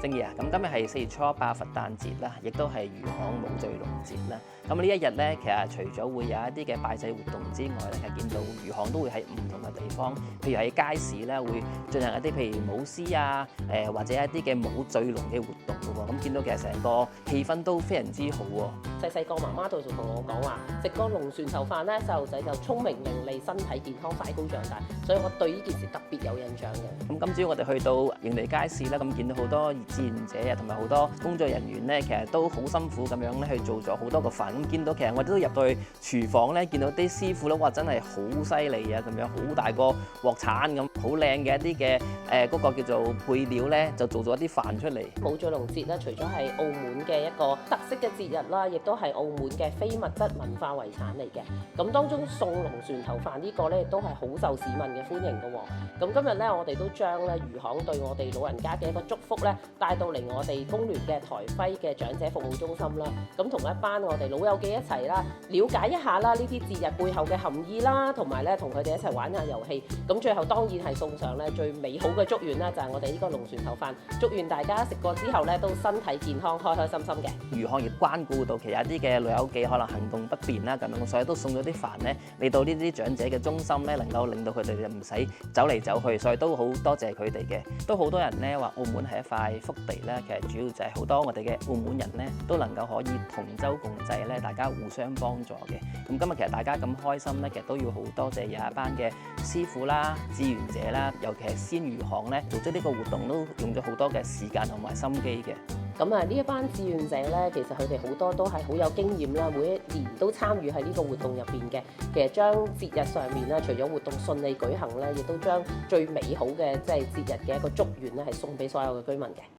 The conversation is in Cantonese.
正義啊，咁今日係4月初8佛誕節啦，亦都係魚行冇醉龍節啦。咁呢一日咧，其實除咗會有一啲嘅拜祭活動之外咧，其實見到魚行都會喺唔同嘅地方，譬如喺街市咧會進行一啲譬如舞獅啊，或者一啲嘅冇醉龍嘅活動嘅喎。咁見到其實成個氣氛都非常之好喎。細細個媽媽度就同我講話，食個龍船頭飯咧，細路仔就聰明伶俐、身體健康、快高長大，所以我對呢件事特別有印象嘅。咁今朝我哋去到營地街市啦，咁見到好多志願者啊，同埋好多工作人員咧，其實都好辛苦咁樣咧去做咗好多個飯。咁見到其實我哋都入到去廚房咧，見到啲師傅咧，哇真係好犀利啊！咁樣好大個鑊鏟咁，好靚嘅一啲嘅嗰個叫做配料咧，就做咗一啲飯出嚟。冇醉龍節咧，除咗係澳門嘅一個特色嘅節日啦，亦都係澳門嘅非物質文化遺產嚟嘅。咁當中送龍船頭飯呢個咧，都係好受市民嘅歡迎嘅喎。咁今日咧，我哋都將咧魚行對我哋老人家嘅一個祝福咧，帶到嚟我哋工聯嘅台輝嘅長者服務中心啦。咁同一班我哋老友記一齊啦，了解一下啦呢啲節日背後嘅含義啦，同埋咧同佢哋一齊玩下遊戲。咁最後當然係送上咧最美好嘅祝願啦，就係我哋呢個龍船頭飯。祝願大家食過之後咧都身體健康、開開心心嘅。魚行亦關顧到其他啲嘅老友記可能行動不便啦，咁樣所以都送咗啲飯咧嚟到呢啲長者嘅中心咧，能夠令到佢哋唔使走嚟走去，所以都好多謝佢哋嘅。都好多人咧話澳門係一塊福地咧，其實主要就係好多我哋嘅澳門人咧都能夠可以同舟共濟咧，大家互相幫助嘅。咁今日其實大家咁開心咧，其實都要好多謝有一班嘅師傅啦、志願者啦，尤其係鮮魚行咧做咗呢個活動都用咗好多嘅時間同埋心機嘅。咁啊，呢一班志願者咧，其實佢哋好多都係好有經驗啦，每一年都參與喺呢個活動入邊嘅。其實將節日上面咧，除咗活動順利舉行咧，亦都將最美好嘅即係節日嘅一個祝願咧，係送俾所有嘅居民嘅。